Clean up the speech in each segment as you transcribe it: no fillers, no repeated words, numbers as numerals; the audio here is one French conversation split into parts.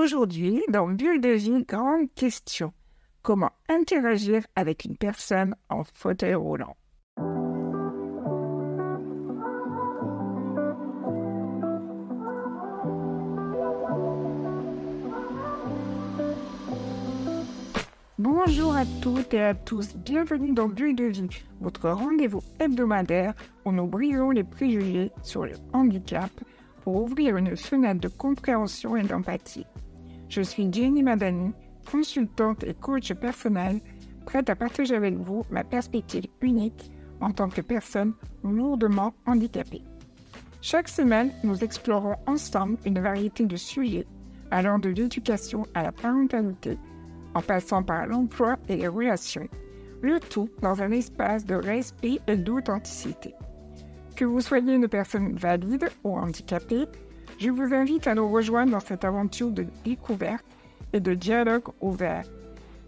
Aujourd'hui, dans Bulle de vie, grande question. Comment interagir avec une personne en fauteuil roulant? Bonjour à toutes et à tous, bienvenue dans Bulle de vie, votre rendez-vous hebdomadaire où nous brisons les préjugés sur le handicap pour ouvrir une fenêtre de compréhension et d'empathie. Je suis Jenny Madani, consultante et coach personnel, prête à partager avec vous ma perspective unique en tant que personne lourdement handicapée. Chaque semaine, nous explorons ensemble une variété de sujets allant de l'éducation à la parentalité, en passant par l'emploi et les relations, le tout dans un espace de respect et d'authenticité. Que vous soyez une personne valide ou handicapée, je vous invite à nous rejoindre dans cette aventure de découverte et de dialogue ouvert.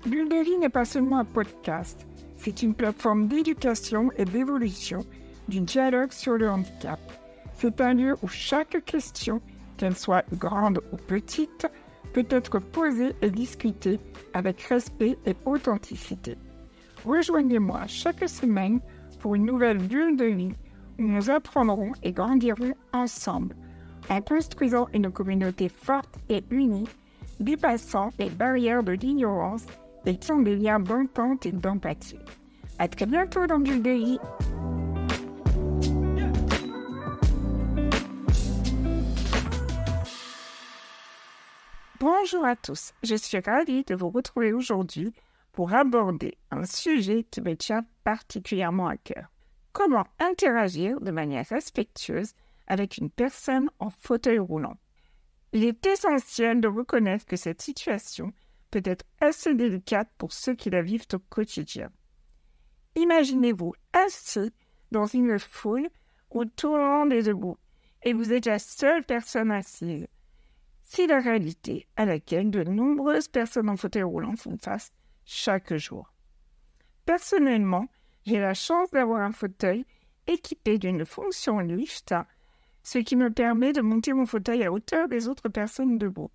Bulle de vie n'est pas seulement un podcast, c'est une plateforme d'éducation et d'évolution du dialogue sur le handicap. C'est un lieu où chaque question, qu'elle soit grande ou petite, peut être posée et discutée avec respect et authenticité. Rejoignez-moi chaque semaine pour une nouvelle bulle de vie où nous apprendrons et grandirons ensemble, en construisant une communauté forte et unie, dépassant les barrières de l'ignorance et qui ont des liens d'entente et d'empathie. À très bientôt dans Bulle de vie. Bonjour à tous, je suis ravie de vous retrouver aujourd'hui pour aborder un sujet qui me tient particulièrement à cœur. Comment interagir de manière respectueuse avec une personne en fauteuil roulant? Il est essentiel de reconnaître que cette situation peut être assez délicate pour ceux qui la vivent au quotidien. Imaginez-vous assis dans une foule où tout le monde est debout et vous êtes la seule personne assise. C'est la réalité à laquelle de nombreuses personnes en fauteuil roulant font face chaque jour. Personnellement, j'ai la chance d'avoir un fauteuil équipé d'une fonction lift, ce qui me permet de monter mon fauteuil à hauteur des autres personnes debout.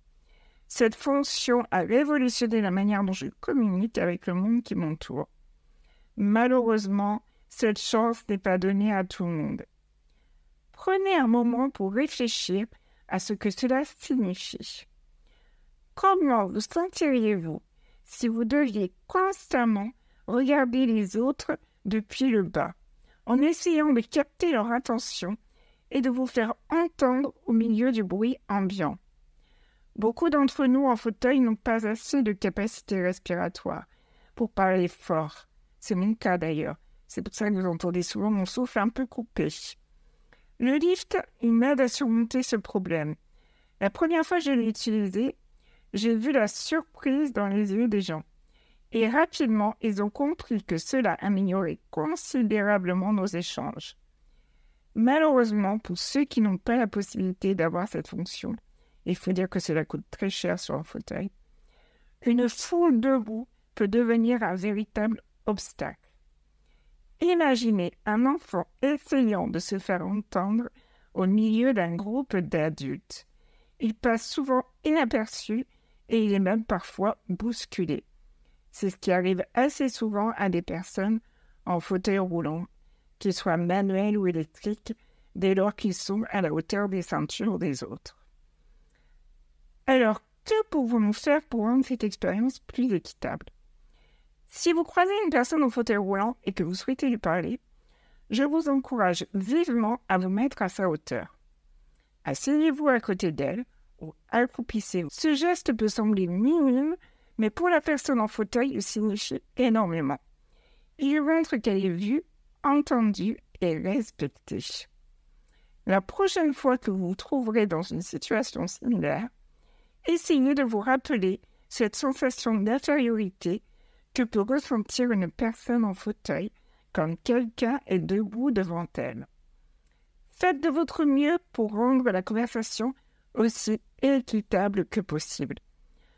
Cette fonction a révolutionné la manière dont je communique avec le monde qui m'entoure. Malheureusement, cette chance n'est pas donnée à tout le monde. Prenez un moment pour réfléchir à ce que cela signifie. Comment vous sentiriez-vous si vous deviez constamment regarder les autres depuis le bas, en essayant de capter leur attention et de vous faire entendre au milieu du bruit ambiant? Beaucoup d'entre nous en fauteuil n'ont pas assez de capacité respiratoire pour parler fort. C'est mon cas d'ailleurs. C'est pour ça que vous entendez souvent mon souffle un peu coupé. Le lift, il m'aide à surmonter ce problème. La première fois que je l'ai utilisé, j'ai vu la surprise dans les yeux des gens. Et rapidement, ils ont compris que cela améliorait considérablement nos échanges. Malheureusement, pour ceux qui n'ont pas la possibilité d'avoir cette fonction, il faut dire que cela coûte très cher sur un fauteuil, une foule debout peut devenir un véritable obstacle. Imaginez un enfant essayant de se faire entendre au milieu d'un groupe d'adultes. Il passe souvent inaperçu et il est même parfois bousculé. C'est ce qui arrive assez souvent à des personnes en fauteuil roulant, qu'ils soient manuels ou électriques, dès lors qu'ils sont à la hauteur des ceintures des autres. Alors, que pouvons-nous faire pour rendre cette expérience plus équitable? Si vous croisez une personne au fauteuil roulant et que vous souhaitez lui parler, je vous encourage vivement à vous mettre à sa hauteur. Asseyez-vous à côté d'elle ou accroupissez-vous. Ce geste peut sembler minime, mais pour la personne en fauteuil, il signifie énormément. Il lui montre qu'elle est vue, entendue et respectée. La prochaine fois que vous vous trouverez dans une situation similaire, essayez de vous rappeler cette sensation d'infériorité que peut ressentir une personne en fauteuil quand quelqu'un est debout devant elle. Faites de votre mieux pour rendre la conversation aussi équitable que possible.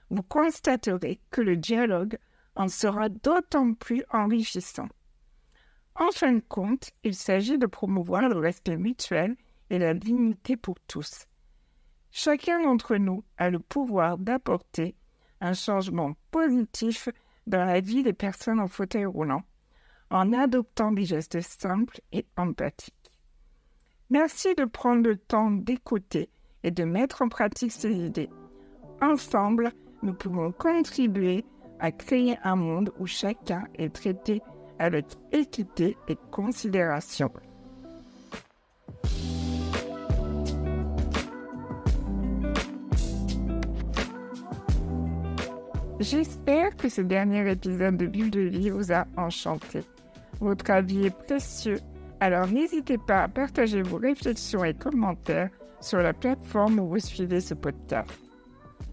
Vous constaterez que le dialogue en sera d'autant plus enrichissant. En fin de compte, il s'agit de promouvoir le respect mutuel et la dignité pour tous. Chacun d'entre nous a le pouvoir d'apporter un changement positif dans la vie des personnes en fauteuil roulant en adoptant des gestes simples et empathiques. Merci de prendre le temps d'écouter et de mettre en pratique ces idées. Ensemble, nous pouvons contribuer à créer un monde où chacun est traité avec équité et considération. J'espère que ce dernier épisode de Bulle de vie vous a enchanté. Votre avis est précieux, alors n'hésitez pas à partager vos réflexions et commentaires sur la plateforme où vous suivez ce podcast.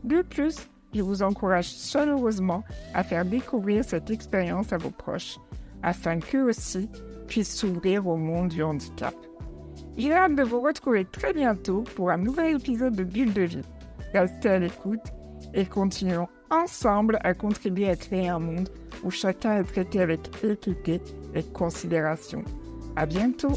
De plus, je vous encourage chaleureusement à faire découvrir cette expérience à vos proches, afin qu'eux aussi puissent s'ouvrir au monde du handicap. J'ai hâte de vous retrouver très bientôt pour un nouvel épisode de Bulle de vie. Restez à l'écoute et continuons ensemble à contribuer à créer un monde où chacun est traité avec équité et considération. À bientôt!